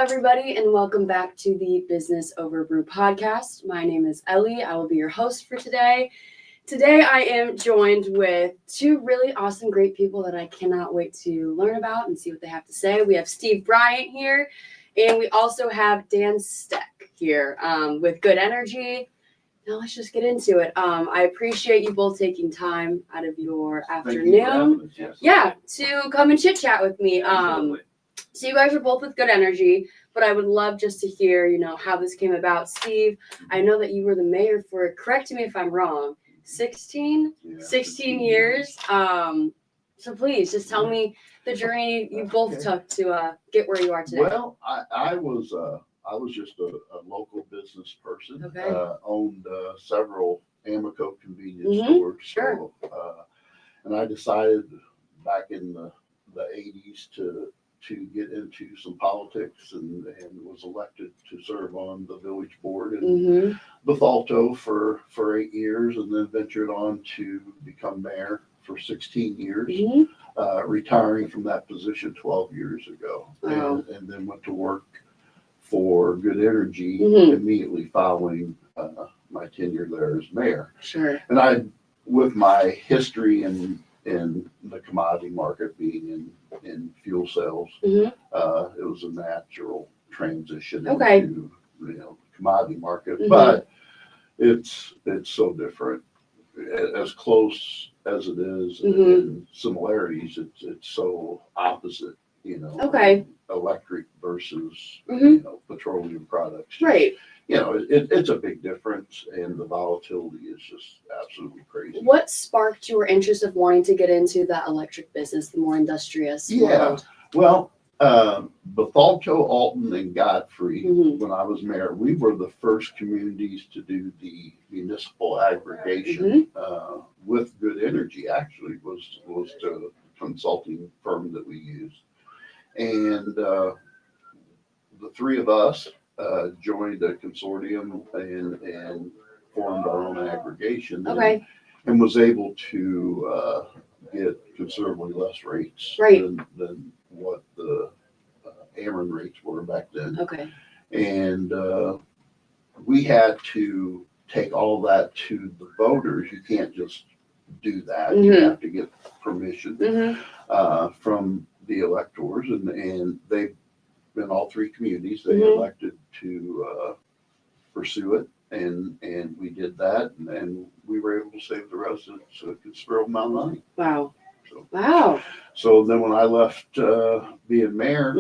everybody, and welcome back to the Business Over Brew podcast. My name is Ellie. I will be your host for today. Today, I am joined with two really awesome, great people that I cannot wait to learn about and see what they have to say. We have Steve Bryant here, and we also have Dan Steck here with Good Energy. Now let's just get into it. I appreciate you both taking time out of your afternoon, to come and chit chat with me. So you guys are both with Good Energy, but I would love just to hear, how this came about. Steve, I know that you were the mayor for, correct me if I'm wrong, 16 years. So please just tell me the journey you both took to get where you are today. Well, I was just a local business person. Okay. Owned several Amico convenience stores. Sure. So, and I decided back in the 80s to get into some politics and was elected to serve on the village board in Bethalto for 8 years, and then ventured on to become mayor for 16 years, retiring from that position 12 years ago. Wow. And then went to work for Good Energy immediately following my tenure there as mayor. Sure. And with my history in the commodity market, being in fuel cells, it was a natural transition into the commodity market. But it's so different. As close as it is in similarities, it's so opposite. Electric versus petroleum products. Right. It's a big difference, and the volatility is just absolutely crazy. What sparked your interest of wanting to get into that electric business, the more industrious world? Well, Bethalto, Alton, and Godfrey, when I was mayor, we were the first communities to do the municipal aggregation with Good Energy. Actually, was the consulting firm that we used, and the three of us joined a consortium and formed our own aggregation. And was able to get considerably less rates than what the Ameren rates were back then. And we had to take all that to the voters. You can't just do that. You have to get permission from the electors, and they've been all three communities. They elected to pursue it, and we did that, and we were able to save the residents a considerable amount of money. Wow. Wow. So then when I left being mayor,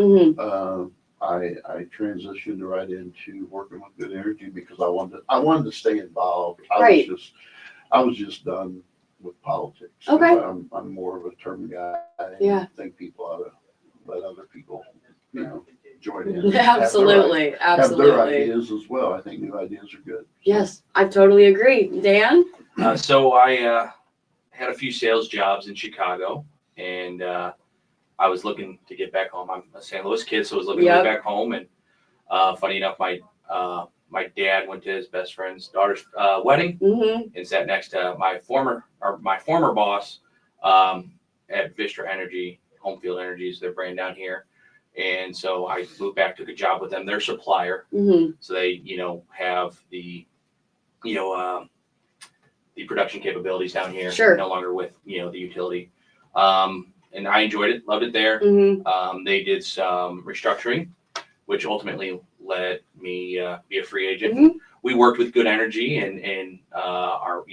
I transitioned right into working with Good Energy because I wanted to stay involved. I was just done with politics. I'm more of a term guy. I think people ought to let other people, join in. Absolutely. Have their ideas as well. I think new ideas are good. Yes, I totally agree. Dan? So I had a few sales jobs in Chicago, and I was looking to get back home. I'm a St. Louis kid, so I was looking to get back home. And funny enough, my dad went to his best friend's daughter's wedding and sat next to my former boss at Vistra Energy, Homefield Energy is their brand down here. And so I moved back, took a job with them, their supplier. So they, have the production capabilities down here. Sure. No longer with, the utility. And I enjoyed it, loved it there. They did some restructuring, which ultimately let me be a free agent. We worked with Good Energy and our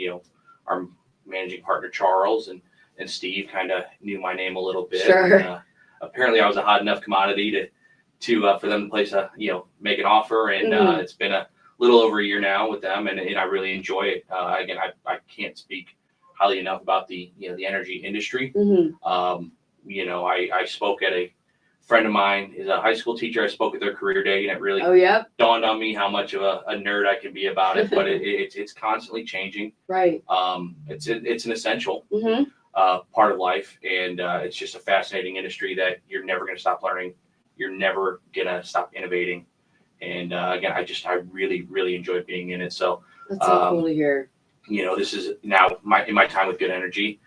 managing partner, Charles, and Steve kind of knew my name a little bit. Sure. Apparently I was a hot enough commodity to for them to place make an offer. And it's been a little over a year now with them, and I really enjoy it. Again, I can't speak highly enough about the the energy industry. I spoke at a friend of mine is a high school teacher. I spoke at their career day, and it really dawned on me how much of a nerd I can be about it. But it's constantly changing. Right. It's an essential part of life, and it's just a fascinating industry that you're never going to stop learning. You're never going to stop innovating. And again, I really, really enjoyed being in it. So that's so cool to hear. This is now in my time with Good Energy,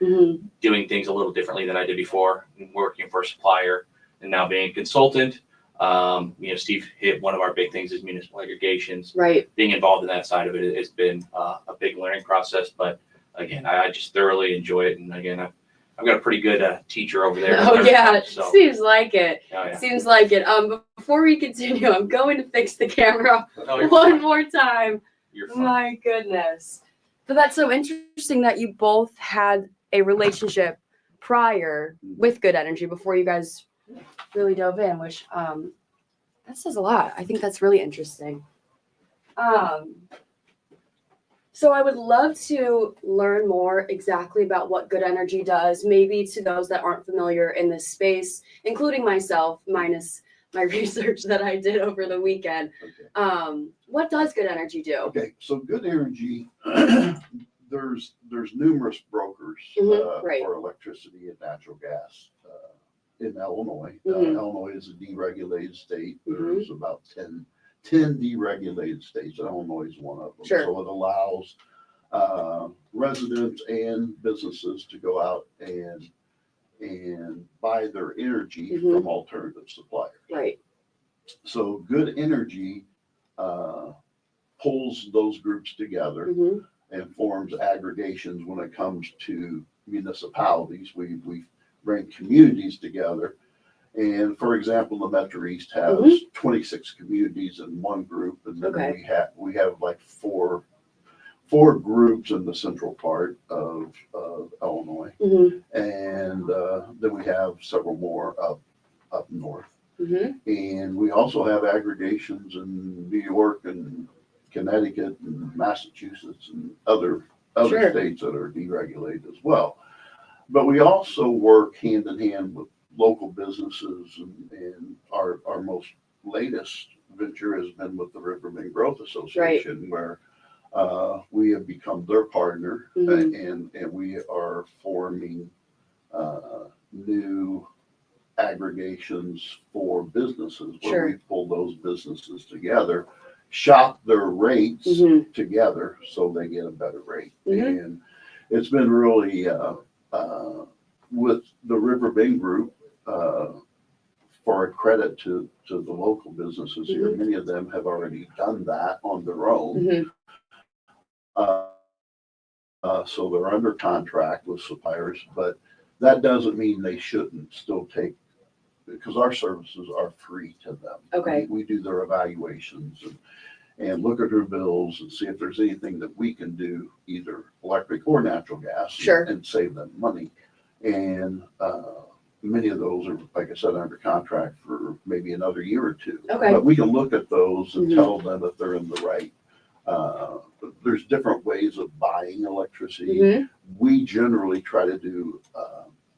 doing things a little differently than I did before, working for a supplier and now being a consultant. Steve hit one of our big things is municipal aggregations. Right. Being involved in that side of it has been a big learning process. But again, I just thoroughly enjoy it. And again, I've got a pretty good teacher over there. Oh yeah, So, seems like it. oh, yeah. Seems like it. But before we continue, I'm going to fix the camera Oh, you're one fine. more time. You're fine. My goodness. But that's so interesting that you both had a relationship prior with Good Energy before you guys really dove in, which that says a lot. I think that's really interesting. So I would love to learn more exactly about what Good Energy does, maybe to those that aren't familiar in this space, including myself, minus my research that I did over the weekend. Okay. What does Good Energy do? Okay, so Good Energy, there's numerous brokers right. for electricity and natural gas in Illinois. Mhm. Illinois is a deregulated state. Mhm. There's about 10 deregulated states, and Illinois is one of them. Sure. So it allows residents and businesses to go out and buy their energy Mhm. from alternative suppliers. Right. So Good Energy pulls those groups together Mhm. and forms aggregations when it comes to municipalities. We bring communities together. And for example, the Metro East has 26 communities in one group, and then Okay. we have like four groups in the central part of Illinois, Mhm. and then we have several more up north. Mhm. And we also have aggregations in New York and Connecticut and Massachusetts and other Sure. states that are deregulated as well. But we also work hand in hand with local businesses, and our most latest venture has been with the Riverbend Growth Association, where we have become their partner, Mhm. and we are forming new aggregations for businesses where Sure. we pull those businesses together, shop their rates Mhm. together so they get a better rate. Mhm. And it's been really with the Riverbend Group, for a credit to the local businesses here, Mhm. many of them have already done that on their own. Mhm. So they're under contract with suppliers, but that doesn't mean they shouldn't still take, because our services are free to them. Okay. We do their evaluations and look at their bills and see if there's anything that we can do, either electric or natural gas, Sure. and save them money. And many of those are, like I said, under contract for maybe another year or two. Okay. But we can look at those and Mhm. tell them if they're in the right. There's different ways of buying electricity. Mhm. We generally try to do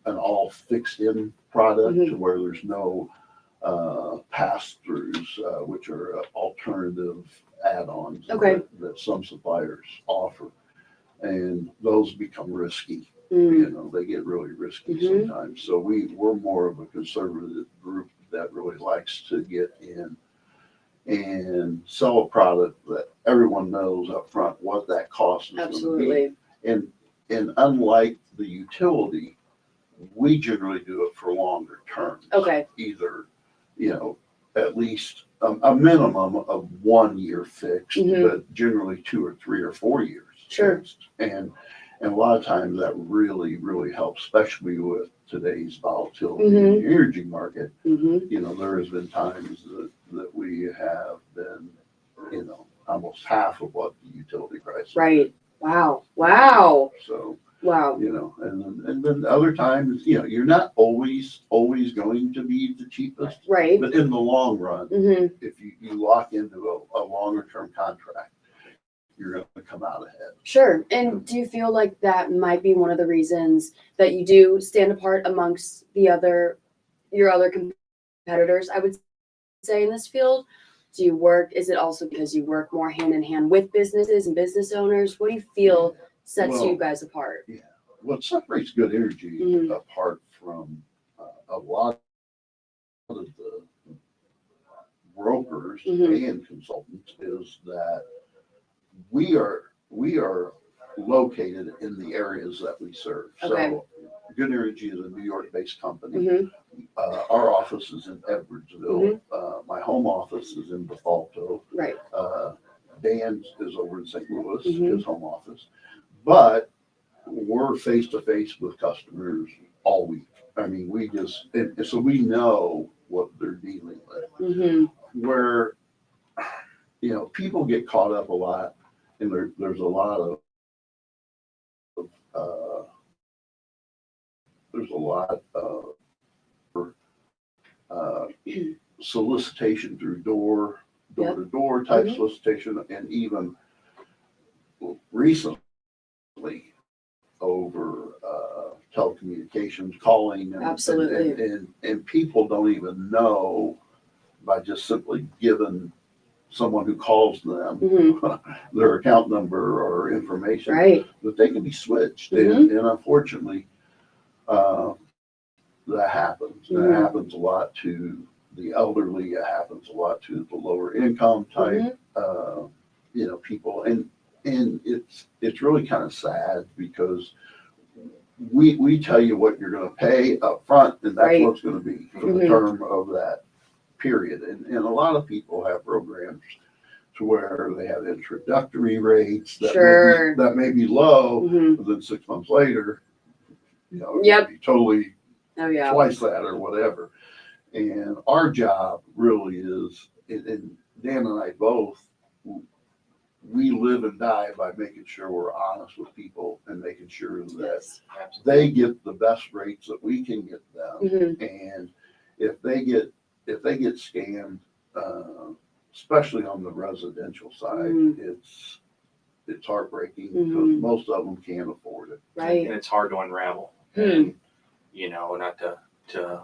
an all fixed in product, Mhm. to where there's no pass-throughs, which are alternative add-ons Okay. that some suppliers offer. And those become risky. Mm. They get really risky Mhm. sometimes. So we're more of a conservative group that really likes to get in and sell a product that everyone knows up front what that cost is going to be. Absolutely. And unlike the utility, we generally do it for longer terms. Okay. Either, at least a minimum of 1 year fixed, Mhm. but generally 2 or 3 or 4 years Sure. fixed. And a lot of times that really, really helps, especially with today's volatility in the energy market. Mhm. There has been times that we have been, almost half of what the utility price is. Right. Wow. Wow. So, Wow. and then other times, you're not always going to be the cheapest, Right. but in the long run, Mhm. if you lock into a longer term contract, you're going to come out ahead. Sure. And do you feel like that might be one of the reasons that you do stand apart amongst your other competitors, I would say, in this field? Is it also because you work more hand in hand with businesses and business owners? What do you feel sets you guys apart? Yeah. What separates Good Energy apart from a lot of the brokers and consultants is that we are located in the areas that we serve. Okay. So Good Energy is a New York-based company. Mhm. Our office is in Edwardsville. My home office is in Bethalto. Right. Dan's is over in St. Louis, Mhm. his home office. But we're face to face with customers all week. I mean, we just, and so we know what they're dealing with. Mhm. Where, people get caught up a lot, and there's a lot of, uh, there's a lot of uh, solicitation through door to door type Mhm. solicitation, and even recently over telecommunications calling, Absolutely. and people don't even know by just simply giving someone who calls them Mhm. their account number or information Right. that they can be switched. Mhm. And unfortunately, uh, that happens. Mhm. That happens a lot to the elderly. It happens a lot to the lower income type, people. And it's really kind of sad because we tell you what you're going to pay up front, and that's Right. what it's going to be for the term of that period. And a lot of people have programs to where they have introductory rates that may be low, Mhm. but then 6 months later, it Yep. may be totally Oh yeah. twice that or whatever. And our job really is, and Dan and I both, we live and die by making sure we're honest with people and making sure that Yes. they get the best rates that we can get them. Mhm. And if they get scammed, especially on the residential side, it's heartbreaking because most of them can't afford it. Right. And it's hard to unravel. Hmm. And, not to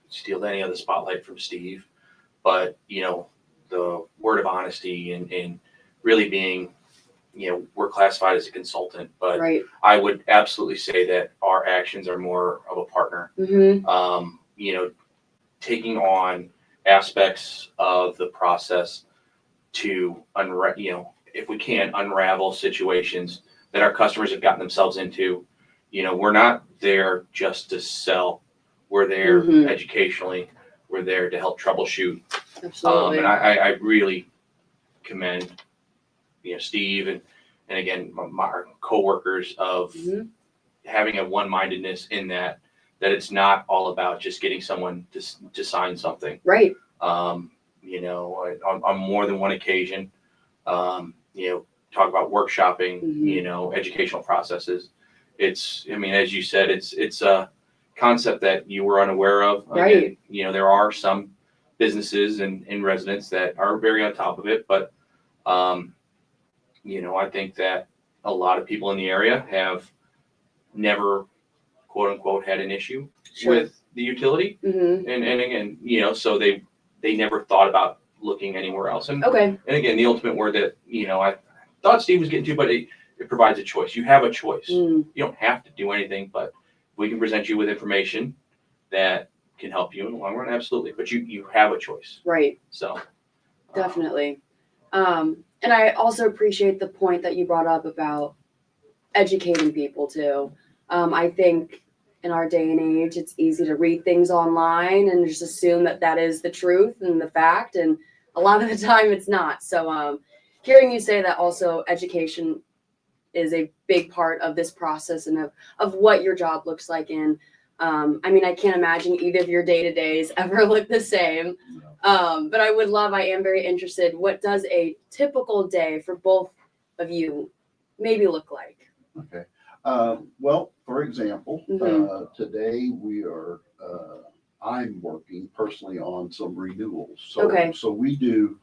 steal any of the spotlight from Steve, but, the word of honesty and really being, we're classified as a consultant, but Right. I would absolutely say that our actions are more of a partner. Mhm. Taking on aspects of the process to if we can unravel situations that our customers have gotten themselves into. We're not there just to sell. We're there educationally. We're there to help troubleshoot. Absolutely. And I really commend, Steve and again, my coworkers of having a one-mindedness in that it's not all about just getting someone to sign something. Right. On more than one occasion, talk about workshopping, educational processes. As you said, it's a concept that you were unaware of. Right. Again, there are some businesses and residents that are very on top of it, but, I think that a lot of people in the area have never, quote unquote, had an issue with the utility. Mhm. And again, so they never thought about looking anywhere else. And Okay. and again, the ultimate word that, I thought Steve was getting to, but it provides a choice. You have a choice. You don't have to do anything, but we can present you with information that can help you in the long run, absolutely. But you have a choice. Right. So Definitely. And I also appreciate the point that you brought up about educating people too. I think in our day and age, it's easy to read things online and just assume that that is the truth and the fact. And a lot of the time it's not. So hearing you say that also education is a big part of this process and of what your job looks like. And I can't imagine either of your day-to-days ever look the same. But I am very interested. What does a typical day for both of you maybe look like? Okay. Well, for example, today I'm working personally on some renewals. So we do,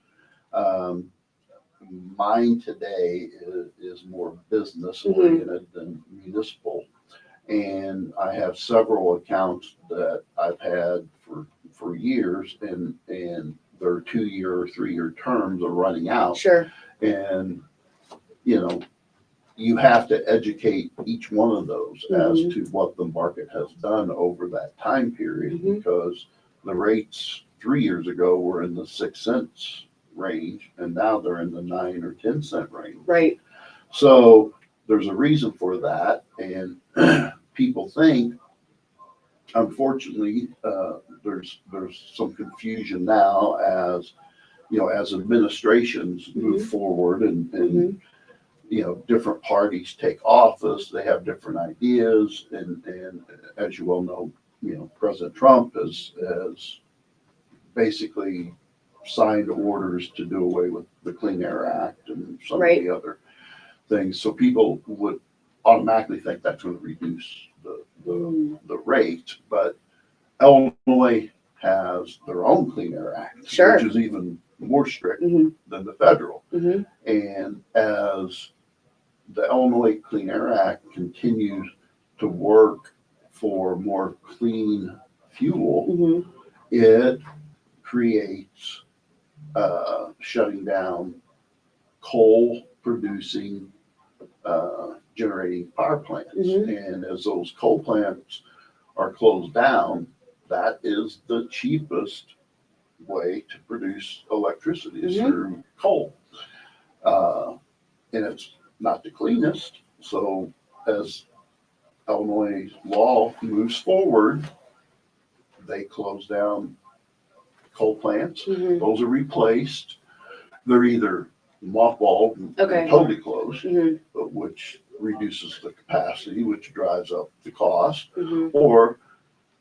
mine today is more business oriented than municipal. And I have several accounts that I've had for years, and their 2-year or 3-year terms are running out. Sure. And, you have to educate each one of those as to what the market has done over that time period, because the rates 3 years ago were in the 6 cents range, and now they're in the 9 or 10 cent range. Right. So there's a reason for that, and people think unfortunately, there's some confusion now as, as administrations move forward and different parties take office, they have different ideas. And as you well know, President Trump has basically signed orders to do away with the Clean Air Act and some of the other things. So people would automatically think that's going to reduce the rate, but Illinois has their own Clean Air Act, which is even more strict than the federal. And as the Illinois Clean Air Act continues to work for more clean fuel, it creates shutting down coal producing generating power plants. And as those coal plants are closed down, that is the cheapest way to produce electricity is through coal. And it's not the cleanest. So as Illinois law moves forward, they close down coal plants. Those are replaced. They're either mothballed and totally closed, which reduces the capacity, which drives up the cost, or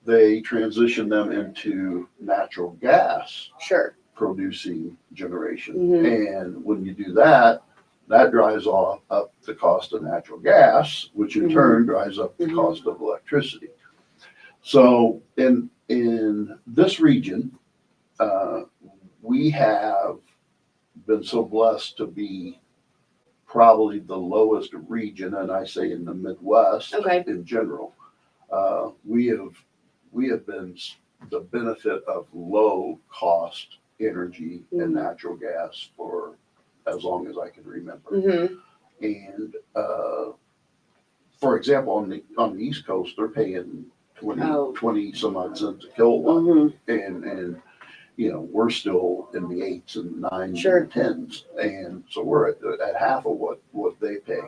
they transition them into natural gas producing generation. And when you do that, that drives up the cost of natural gas, which in turn drives up the cost of electricity. So in this region, we have been so blessed to be probably the lowest region, and I say in the Midwest in general. We have been the benefit of low cost energy and natural gas for as long as I can remember. And for example, on the East Coast, they're paying 20 some odd cents a kilowatt, and we're still in the 8s and 9s and 10s, and so we're at half of what they pay.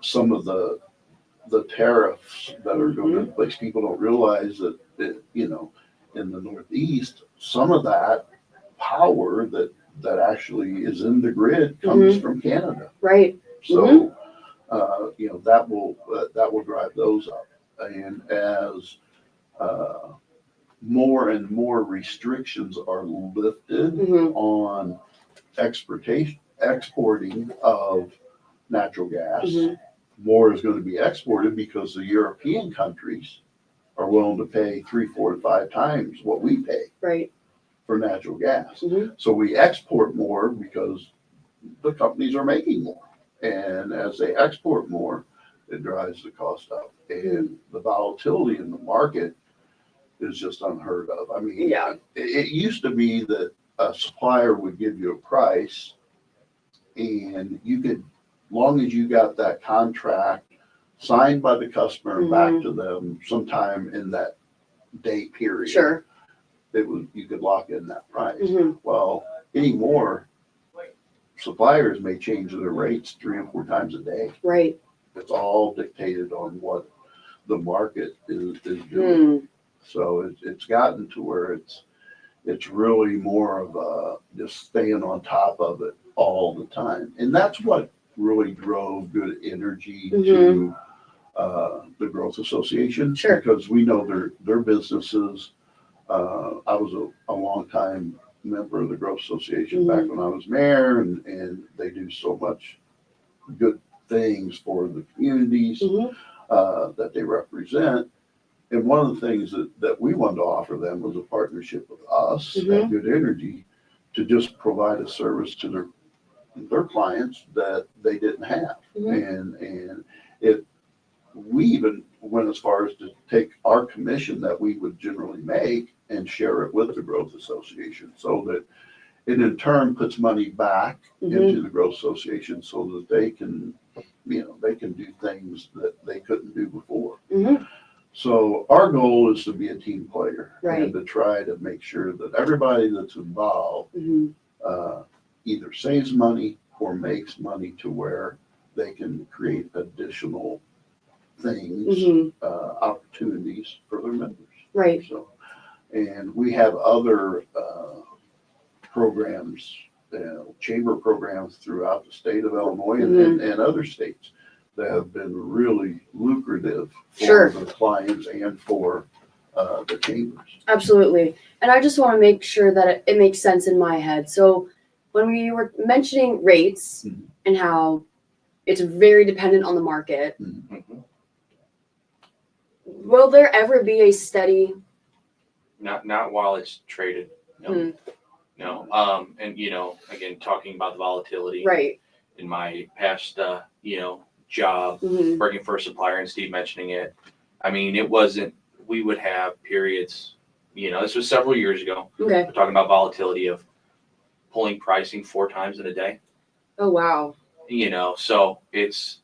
Some of the tariffs that are going in place, people don't realize that in the Northeast, some of that power that actually is in the grid comes from Canada. So that will drive those up, and as more and more restrictions are lifted on exporting of natural gas, more is going to be exported because the European countries are willing to pay 3, 4, and 5 times what we pay for natural gas. So we export more because the companies are making more. And as they export more, it drives the cost up. And the volatility in the market is just unheard of. I mean, it used to be that a supplier would give you a price, and you could, long as you got that contract signed by the customer and back to them sometime in that day period, you could lock in that price. Well, anymore, suppliers may change their rates 3 or 4 times a day. It's all dictated on what the market is doing. So it's gotten to where it's really more of just staying on top of it all the time. And that's what really drove Good Energy to the Growth Association, because we know their businesses. I was a long time member of the Growth Association back when I was mayor, and they do so much good things for the communities that they represent. And one of the things that we wanted to offer them was a partnership with us at Good Energy to just provide a service to their clients that they didn't have. And we even went as far as to take our commission that we would generally make and share it with the Growth Association, so that it in turn puts money back into the Growth Association so that they can do things that they couldn't do before. So our goal is to be a team player and to try to make sure that everybody that's involved either saves money or makes money to where they can create additional things, Mhm. opportunities for their members. Right. So, and we have other programs, chamber programs throughout the state of Illinois and other states that have been really lucrative for Sure. the clients and for the chambers. Absolutely. And I just want to make sure that it makes sense in my head. So when we were mentioning rates Mhm. and how it's very dependent on the market, Mhm. will there ever be a steady? Not while it's traded. No. Hmm. No. And again, talking about the volatility Right. in my past, job Hmm. working for a supplier, and Steve mentioning it. I mean, it wasn't. We would have periods. This was several years ago. Okay. We're talking about volatility of pulling pricing 4 times in a day. Oh, wow. So it's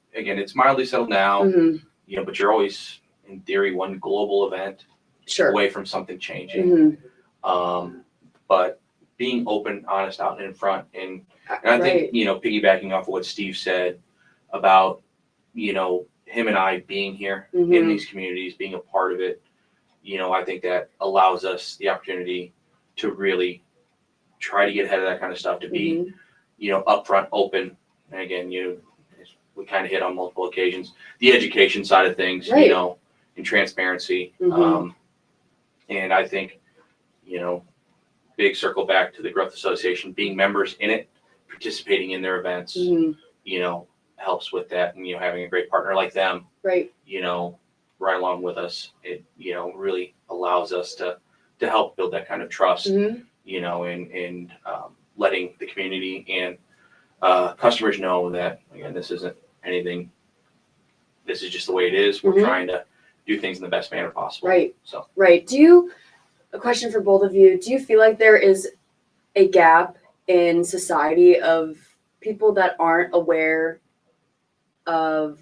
mildly settled now. Hmm. But you're always, in theory, one global event Sure. away from something changing. Hmm. But being open, honest, out and in front, and I Right. think piggybacking off of what Steve said about him and I being here in Mhm. these communities, being a part of it. I think that allows us the opportunity to really try to get ahead of that kind of stuff, to be Mhm. upfront, open, and again, we kind of hit on multiple occasions the education side of things, Right. and transparency. Mhm. And I think big circle back to the Growth Association, being members in it, participating in their events, Mhm. helps with that. And, having a great partner like them, Right. right along with us, it, really allows us to help build that kind of trust, Mhm. and letting the community and customers know that, again, this isn't anything, this is just the way it is. We're Mhm. trying to do things in the best manner possible. Right. So, Right. A question for both of you. Do you feel like there is a gap in society of people that aren't aware of,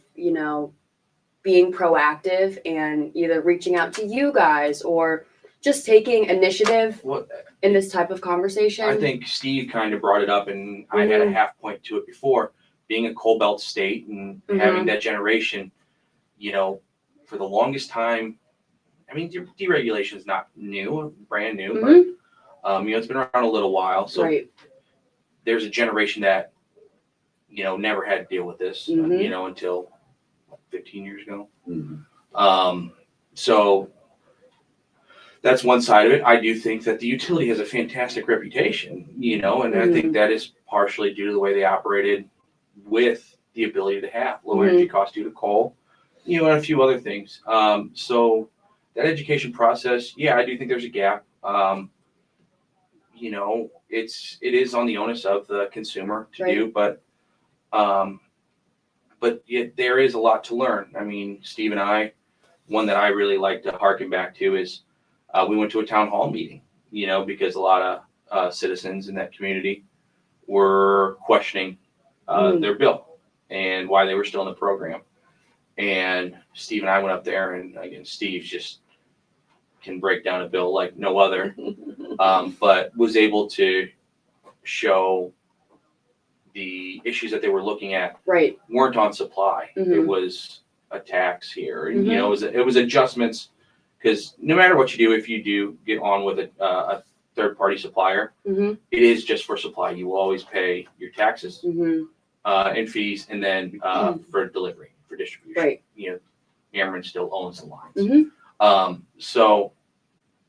being proactive and either reaching out to you guys or just taking initiative what in this type of conversation? I think Steve kind of brought it up, and I had a half point to it before. Being a coal belt state and having that generation, for the longest time, I mean, deregulation is not new, brand new, but it's been around a little while. So Right. there's a generation that never had to deal with this, until 15 years ago. So that's one side of it. I do think that the utility has a fantastic reputation, and I think that is partially due to the way they operated, with the ability to have low energy costs due to coal, and a few other things. So that education process, yeah, I do think there's a gap. It is on the onus of the consumer to do, but yet there is a lot to learn. I mean, Steve and I, one that I really like to harken back to is we went to a town hall meeting, because a lot of citizens in that community were questioning their bill and why they were still in the program. And Steve and I went up there, and again, Steve just can break down a bill like no other, but was able to show the issues that they were looking at weren't on supply. It was a tax here, and it was adjustments, because no matter what you do, if you do get on with a third party supplier, it is just for supply. You will always pay your taxes and fees, and then for delivery, for distribution. Right. Ameren still owns the lines. So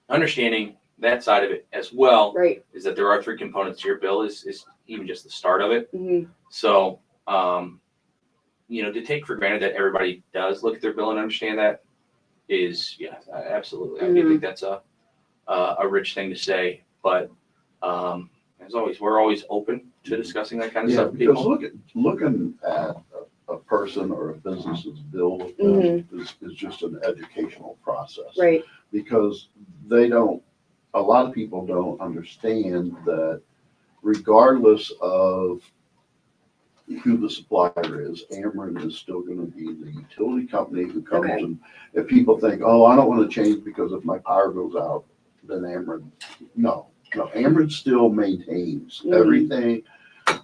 understanding that side of it as well, is that there are 3 components to your bill, is even just the start of it. So, to take for granted that everybody does look at their bill and understand that is, yeah, absolutely. I do think that's a rich thing to say, but as always, we're always open to discussing that kind of stuff. Because looking at a person or a business's bill with them is just an educational process. Right. Because a lot of people don't understand that regardless of who the supplier is, Ameren is still going to be the utility company who comes and if people think, oh, I don't want to change because if my power goes out, then Ameren, no, Ameren still maintains everything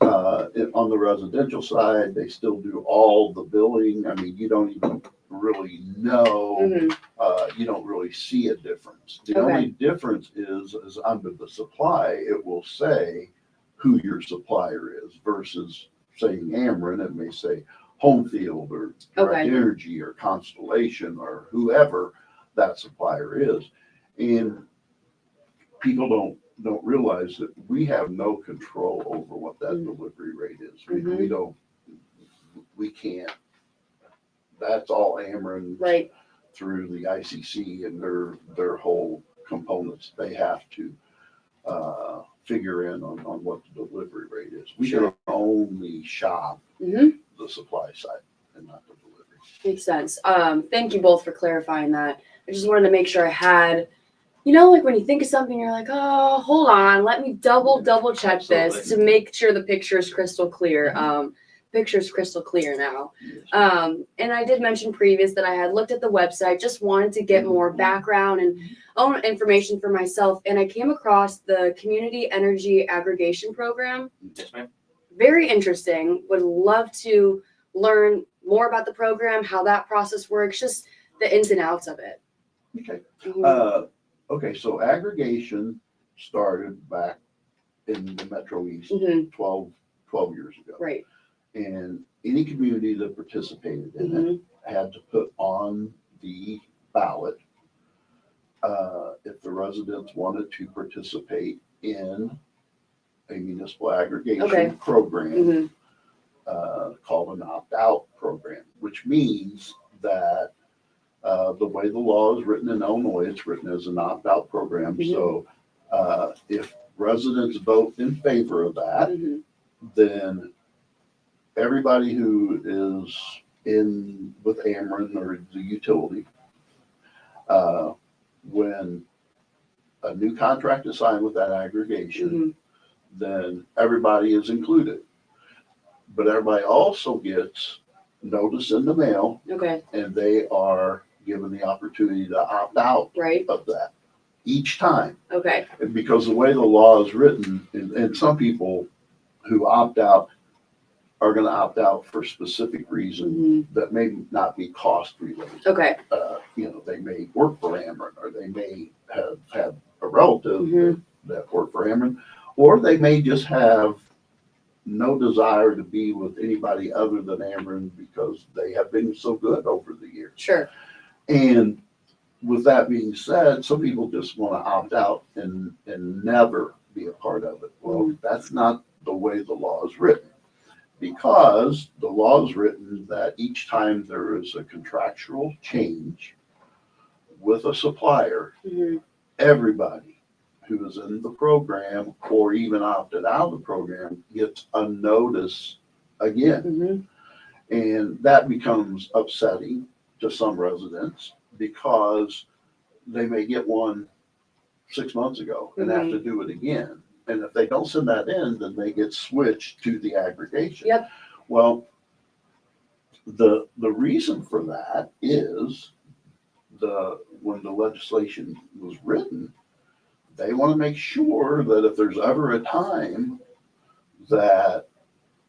On the residential side, they still do all the billing. I mean, you don't even really know, Mhm. you don't really see a difference. The Okay. only difference is under the supply, it will say who your supplier is versus saying Ameren, it may say Homefield or Direct Okay. Energy or Constellation or whoever that supplier is. And people don't realize that we have no control over what that delivery rate is. We can't. That's all Ameren Right. through the ICC and their whole components. They have to figure in on what the delivery rate is. We Sure. can only shop Mhm. the supply side and not the delivery. Makes sense. Thank you both for clarifying that. I just wanted to make sure I had, you know, like when you think of something, you're like, oh, hold on, let me double check this Absolutely. to make sure the picture is crystal clear. Picture's crystal clear now. Yes. And I did mention previous that I had looked at the website, just wanted to get more background and own information for myself. And I came across the Community Energy Aggregation Program. Yes, ma'am. Very interesting. Would love to learn more about the program, how that process works, just the ins and outs of it. Okay. Mhm. Okay, so aggregation started back in the Metro East Mhm. 12 years ago. Right. And any community that participated in it Mhm. had to put on the ballot if the residents wanted to participate in a municipal aggregation Okay. program Mhm. called an opt-out program, which means that the way the law is written in Illinois, it's written as an opt-out program. Mhm. So if residents vote in favor of that, Mhm. then everybody who is in with Ameren or the utility, when a new contract is signed with that aggregation, Mhm. then everybody is included. But everybody also gets notice in the mail, Okay. and they are given the opportunity to opt out Right. of that each time. Okay. And because the way the law is written, and some people who opt out are going to opt out for specific reasons Mhm. that may not be cost related. Okay. They may work for Ameren, or they may have had a relative Mhm. that worked for Ameren, or they may just have no desire to be with anybody other than Ameren because they have been so good over the years. Sure. And with that being said, some people just want to opt out and never be a part of it. Well, that's not the way the law is written, because the law is written that each time there is a contractual change with a supplier, Mhm. everybody who is in the program or even opted out of the program gets a notice again. Mhm. And that becomes upsetting to some residents because they may get one 6 months ago and have to do it again. And if they don't send that in, then they get switched to the aggregation. Yep. Well, the reason for that is when the legislation was written, they want to make sure that if there's ever a time that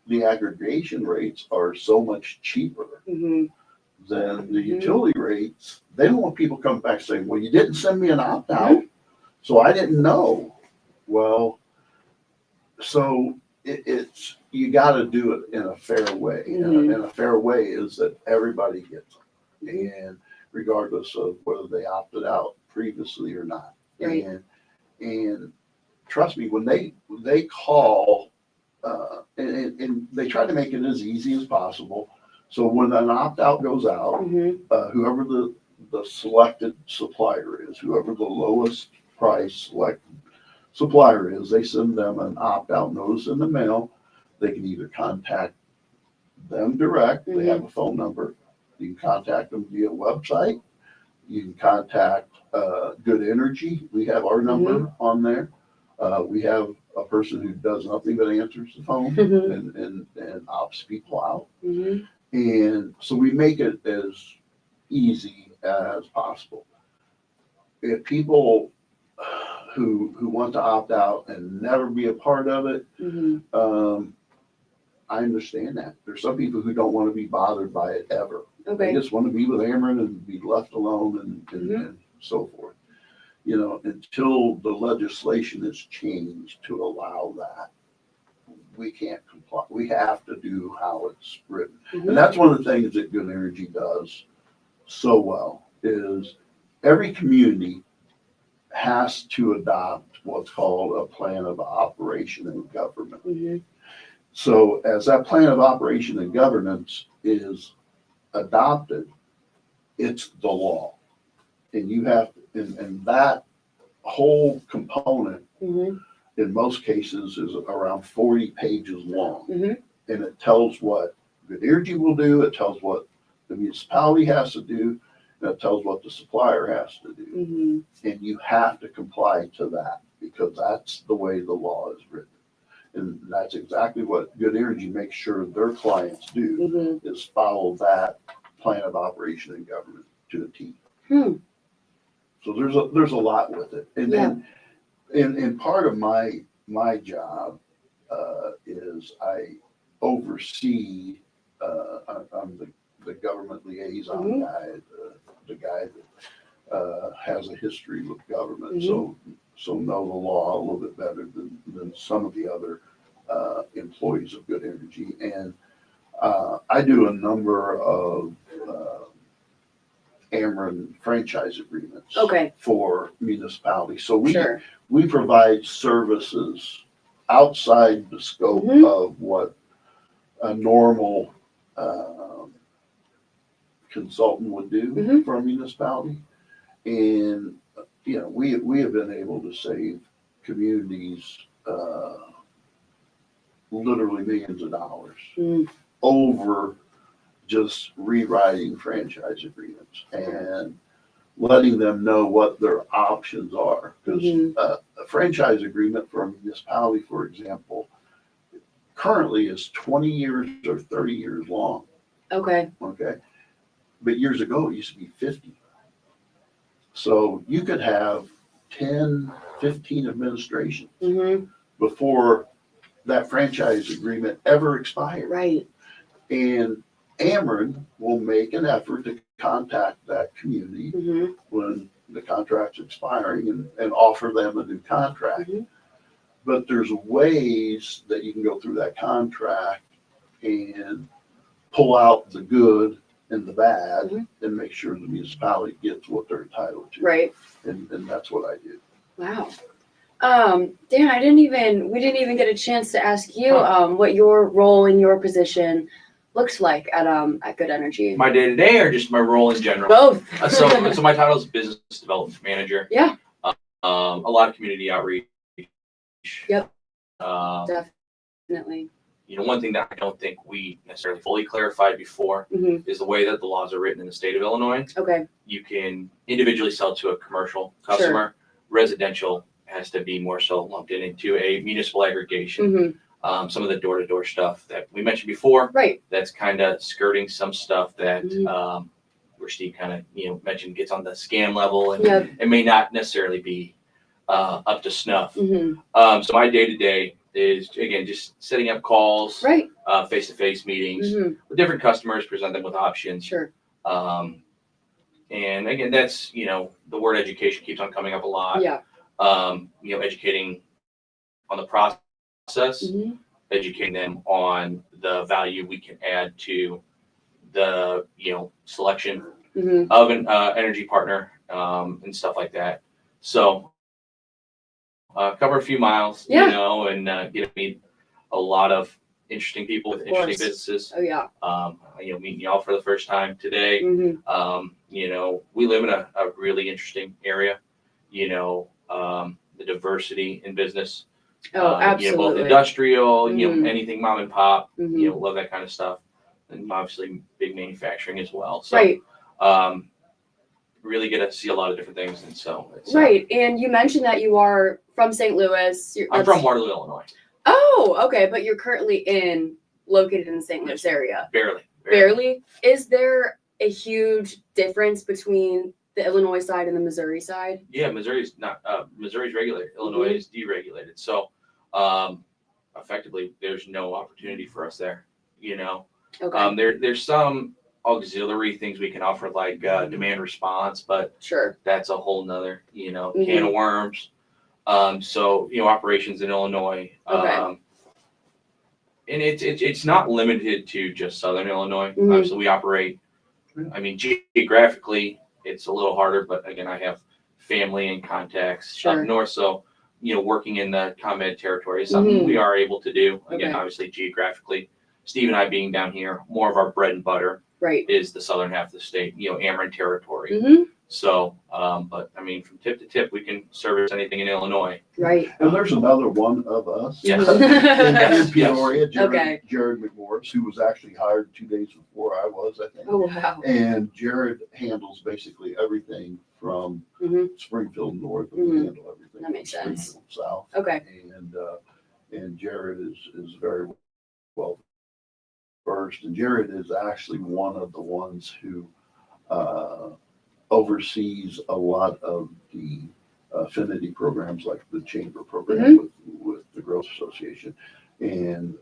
the aggregation rates are so much cheaper Mhm. than the utility rates, they don't want people coming back saying, well, you didn't send me an opt-out, Mhm. so I didn't know. Well, so it's you got to do it in a fair way. Mhm. And a fair way is that everybody gets them, Mhm. and regardless of whether they opted out previously or not. Right. And trust me, when they call, and they try to make it as easy as possible. So when an opt-out goes out, Mhm. whoever the selected supplier is, whoever the lowest price selected supplier is, they send them an opt-out notice in the mail. They can either contact them direct, they have a phone number. You can contact them via website. You can contact Good Energy. We have our number on there. We have a person who does nothing but answers the phone and opts people out. Mhm. And so we make it as easy as possible. If people who want to opt out and never be a part of it, Mhm. I understand that. There's some people who don't want to be bothered by it ever. Okay. They just want to be with Ameren and be left alone and Mhm. and so forth. You know, until the legislation is changed to allow that, we can't comply. We have to do how it's written. Mhm. And that's one of the things that Good Energy does so well is every community has to adopt what's called a plan of operation and government. Mhm. So as that plan of operation and governance is adopted, it's the law. And you have, and that whole component Mhm. in most cases is around 40 pages long. Mhm. And it tells what Good Energy will do, it tells what the municipality has to do, and it tells what the supplier has to do. Mhm. And you have to comply to that because that's the way the law is written. And that's exactly what Good Energy makes sure their clients do, Mhm. is follow that plan of operation and government to a T. Hmm. So there's a lot with it. And then in part of my job is I oversee, I'm the government liaison Mhm. guy, the guy that has a history with government, Mhm. so know the law a little bit better than some of the other employees of Good Energy. And I do a number of Ameren franchise agreements Okay. for municipalities. So Sure. we provide services outside the scope Mhm. of what a normal consultant would do Mhm. for a municipality. And, you know, we have been able to save communities literally millions of dollars Mm. over just rewriting franchise agreements and letting them know what their options are. Because Mhm. a franchise agreement for a municipality, for example, currently is 20 years or 30 years long, Okay. okay? But years ago, it used to be 50. So you could have 10, 15 administrations Mhm. before that franchise agreement ever expired. Right. And Ameren will make an effort to contact that community Mhm. when the contract's expiring and offer them a new contract. Mhm. But there's ways that you can go through that contract and pull out the good and the bad Mhm. and make sure the municipality gets what they're entitled to. Right. And that's what I do. Wow. Dan, we didn't even get a chance to ask you, what your role in your position looks like at Good Energy. My day to day, or just my role in general. Both. So my title is business development manager. Yeah. A lot of community outreach. Yep. Um, Definitely. You know, one thing that I don't think we necessarily fully clarified before Mhm. is the way that the laws are written in the state of Illinois. Okay. You can individually sell to a commercial customer. Residential has to be more so lumped into a municipal aggregation. Mhm. Some of the door-to-door stuff that we mentioned before, Right. that's kind of skirting some stuff that Mhm. where Steve kind of mentioned gets on the scam level and Yep. it may not necessarily be up to snuff. Mhm. So my day-to-day is, again, just setting up calls, Right. face-to-face meetings Mhm. with different customers, present them with options. Sure. And again, that's, the word education keeps on coming up a lot. Yeah. Educating on the process, Mhm. educating them on the value we can add to the, selection Mhm. of an energy partner, and stuff like that. So cover a few miles, Yeah. and get to meet a lot of interesting people with interesting course. businesses. Oh yeah. Meeting y'all for the first time today. Mhm. We live in a really interesting area. The diversity in business. Oh, Both absolutely. industrial, Mhm. anything mom and pop. Mhm. Love that kind of stuff, and obviously big manufacturing as well. So, Right. really get to see a lot of different things, and so it's Right. And you mentioned that you are from St. Louis. I'm from Waterloo, Illinois. Oh, okay. But you're currently located in the St. Louis area. Barely. Is there a huge difference between the Illinois side and the Missouri side? Yeah, Missouri's regulated. Illinois is deregulated. So, effectively, there's no opportunity for us there. Okay. There's some auxiliary things we can offer, like demand response, but Sure. that's a whole nother, can of worms. So operations in Illinois. Okay. And it's not limited to just Southern Illinois. Mhm. Obviously, we operate. I mean, geographically, it's a little harder, but again, I have family and contacts Sure. up north, so working in the combat territory is something we are able to do. Again, Okay. obviously, geographically, Steve and I being down here, more of our bread and butter Right. is the southern half of the state, Ameren territory. Mm-hmm. So, but I mean, from tip to tip, we can service anything in Illinois. Right. And there's another one of us Yeah. in Peoria, Okay. Jared McMorris, who was actually hired 2 days before I was, I think. Oh, wow. And Jared handles basically everything from Springfield north, and we handle everything That makes from sense. Springfield south. Okay. And Jared is very well versed. And Jared is actually one of the ones who oversees a lot of the affinity programs, like the chamber program with the Growth Association. And,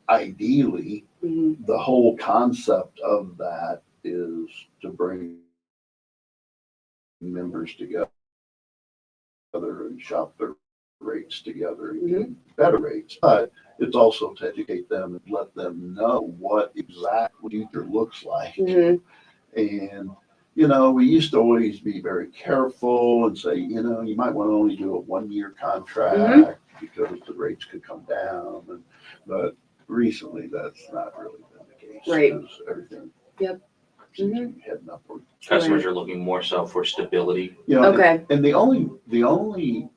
ideally, the whole concept of that is to bring members together and shop their rates together and get better rates. But it's also to educate them and let them know what exactly future looks like. And, we used to always be very careful and say, you might want to only do a 1-year contract because the rates could come down. But recently, that's not really been the case. Right. Because everything Yep. seems to be heading upward. Customers are looking more so for stability. Okay. And the only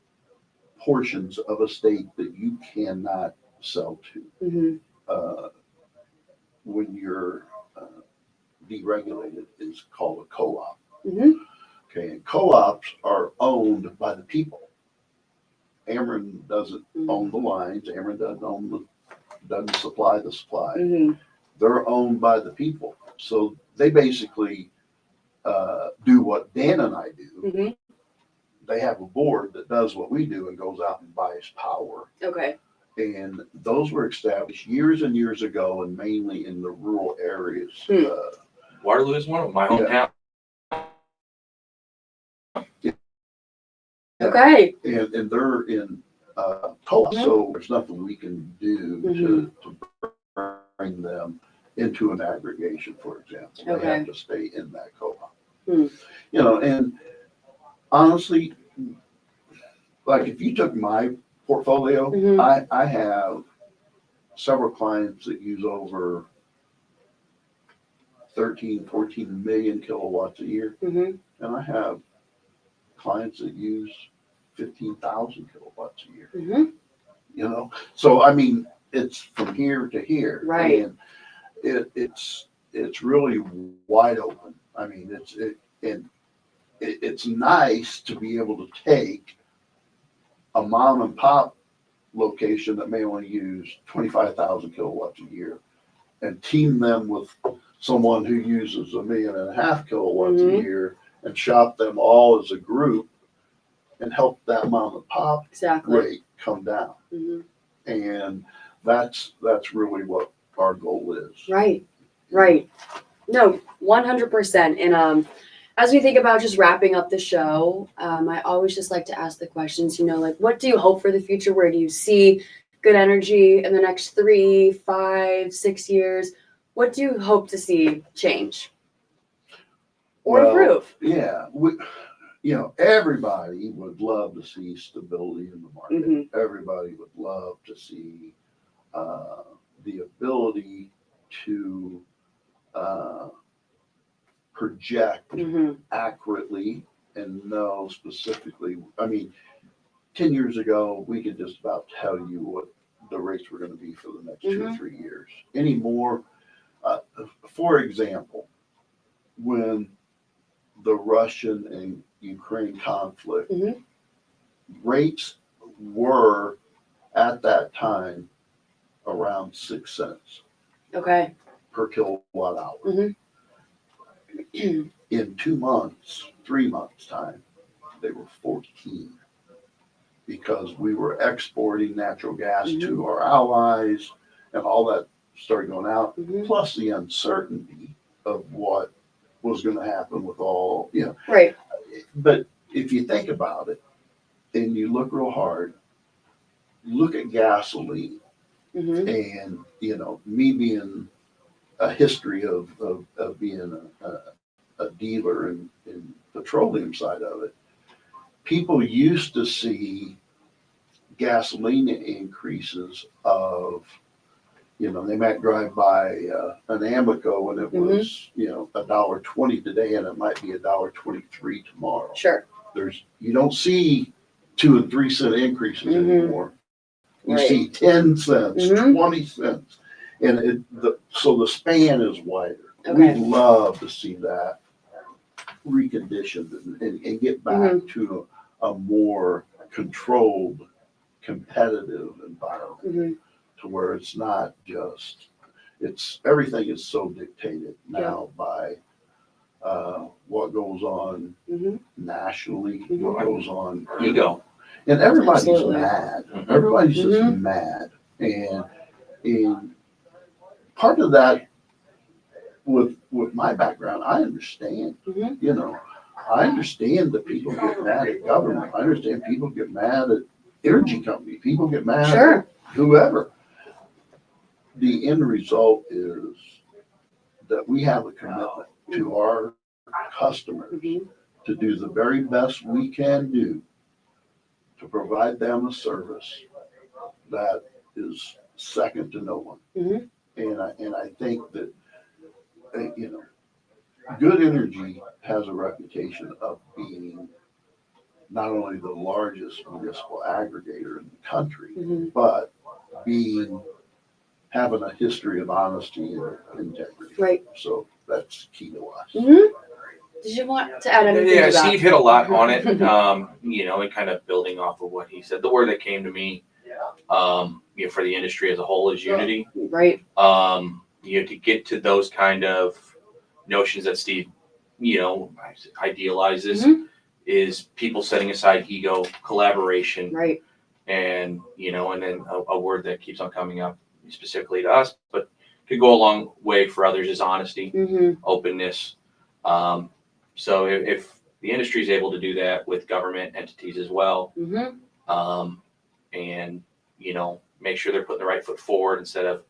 portions of a state that you cannot sell to when you're deregulated is called a co-op. Okay, and co-ops are owned by the people. Ameren doesn't own the lines. Ameren doesn't supply the supply. They're owned by the people. So they basically do what Dan and I do. They have a board that does what we do and goes out and buys power. Okay. And those were established years and years ago, and mainly in the rural areas. Waterloo is one of them, my hometown. Okay. And they're in co-op, so there's nothing we can do to bring them into an aggregation, for example. They have to stay in that co-op. And honestly, like if you took my portfolio, I have several clients that use over 13, 14 million kilowatts a year. And I have clients that use 15,000 kilowatts a year. So I mean, it's from here to here. Right. And it's really wide open. I mean, it's nice to be able to take a mom and pop location that may only use 25,000 kilowatts a year and team them with someone who uses 1.5 million kilowatts a year and shop them all as a group and help that mom and pop rate come down. And that's really what our goal is. Right. No, 100%. And as we think about just wrapping up the show, I always just like to ask the questions, like what do you hope for the future? Where do you see good energy in the next 3, 5, 6 years? What do you hope to see change or improve? Yeah. Everybody would love to see stability in the market. Everybody would love to see the ability to project accurately and know specifically. I mean, 10 years ago, we could just about tell you what the rates were going to be for the next 2 or 3 years. Anymore, for example, when the Russian and Ukraine conflict, rates were at that time around 6 cents per kilowatt hour. In 2 months, 3 months time, they were 14. because we were exporting natural gas to our allies, and all that started going out, plus the uncertainty of what was going to happen with all, Right. But if you think about it and you look real hard, look at gasoline, and, me being a history of being a dealer in petroleum side of it, people used to see gasoline increases of, they might drive by an Amoco and it was, $1.20 today, and it might be $1.23 tomorrow. Sure. You don't see 2 and 3 cent increases anymore. You see 10 cents, 20 cents, and so the span is wider. Okay. We'd love to see that reconditioned and get back to a more controlled, competitive environment, to where it's not just, everything is so dictated now by what goes on nationally, what goes on Ego. and everybody's Absolutely. mad. Everybody's just mad, and part of that, with my background, I understand. I understand that people get mad at government. I understand people get mad at energy company. People get mad at whoever. The end result is that we have a commitment to our customers to do the very best we can do to provide them a service that is second to no one. And I think that, Good Energy has a reputation of being not only the largest municipal aggregator in the country, but having a history of honesty and integrity. Right. So that's key to us. Did you want to add anything to that? Steve hit a lot on it, and kind of building off of what he said. The word that came to me, for the industry as a whole is unity. Right. To get to those kind of notions that Steve, idealizes, is people setting aside ego, collaboration. Right. And, and then a word that keeps on coming up specifically to us, but could go a long way for others, is honesty, openness. So if the industry is able to do that with government entities as well, and, make sure they're putting the right foot forward instead of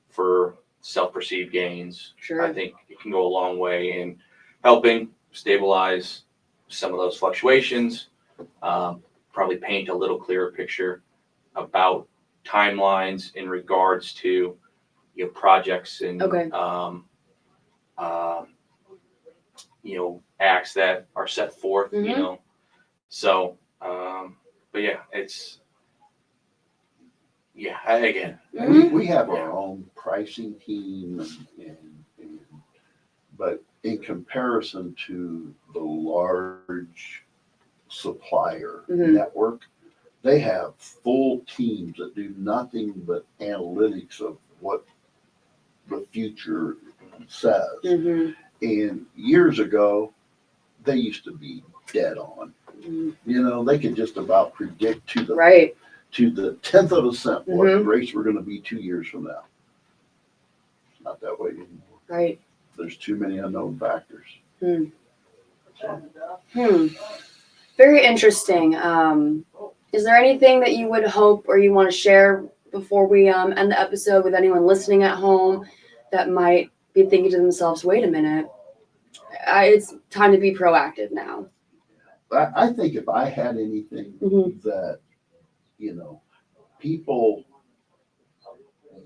for self-perceived gains, I think it can go a long way in helping stabilize some of those fluctuations, probably paint a little clearer picture about timelines in regards to projects and acts that are set forth, so but again, we have our own pricing team, but in comparison to the large supplier network, they have full teams that do nothing but analytics of what the future says. And years ago, they used to be dead on. They could just about predict to the 10th of a cent what the rates were going to be 2 years from now. It's not that way anymore. Right. There's too many unknown factors. Very interesting. Is there anything that you would hope or you want to share before we end the episode with anyone listening at home that might be thinking to themselves, wait a minute, it's time to be proactive now? I think if I had anything that, people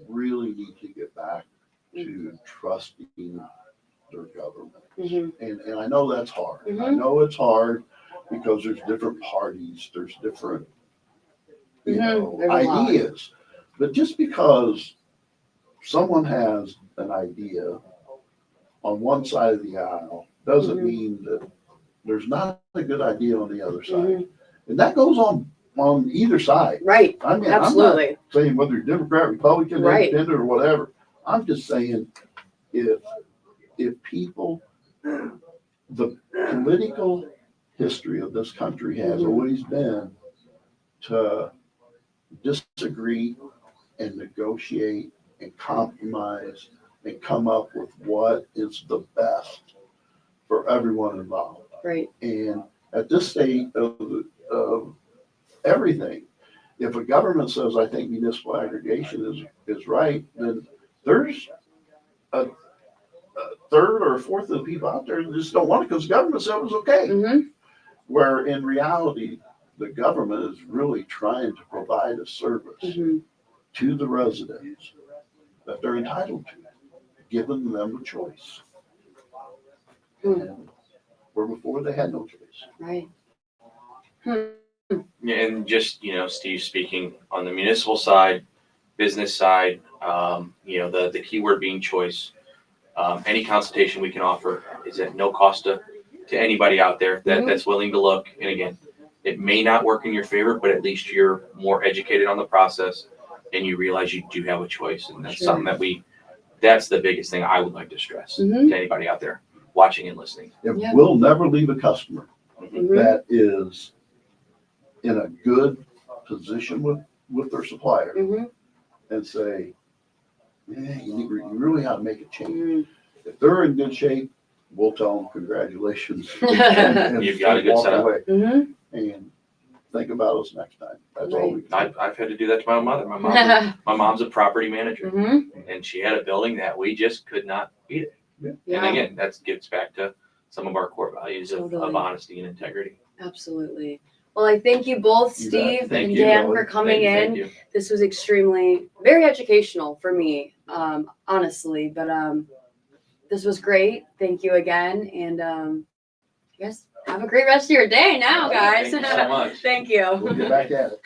really need to get back to trusting their government. And I know that's hard. I know it's hard because there's different parties, there's different ideas. But just because someone has an idea on one side of the aisle doesn't mean that there's not a good idea on the other side. And that goes on either side. Right. I mean, absolutely. I'm not saying whether you're Democrat, Republican, Independent, or whatever. I'm just saying if people, the political history of this country has always been to disagree and negotiate and compromise and come up with what is the best for everyone involved. Right. And at this state of everything, if a government says, I think municipal aggregation is right, then there's a third or a fourth of the people out there that just don't want it because the government said it was okay. Mm-hmm. Where in reality, the government is really trying to provide a service Mm-hmm. to the residents that they're entitled to, giving them a choice. And where before they had no choice. Right. Yeah, and just, Steve, speaking on the municipal side, business side, the key word being choice. Any consultation we can offer is at no cost to anybody out there that's willing to look. And again, it may not work in your favor, but at least you're more educated on the process and you realize you do have a choice. And that's something that that's the biggest thing I would like to stress to anybody out there watching and listening. We'll never leave a customer Mm-hmm. that is in a good position with their supplier Mm-hmm. and say, you really ought to make a change. Mm-hmm. If they're in good shape, we'll tell them congratulations. You've got a good walk setup. away Mm-hmm. and think about us next time. That's all we can. I've had to do that to my mother. My mom's a property manager, Mm-hmm. and she had a building that we just could not beat it. Yeah. And again, that gets back to some of our core values of Totally. honesty and integrity. Absolutely. Well, I thank you both, You bet. Steve Thank and you, Dan, Ellie. for coming Thank in. you. This was very educational for me, honestly. But this was great. Thank you again. And I guess have a great rest of your day now, guys. Thank you so much. Thank you. We'll get back at it.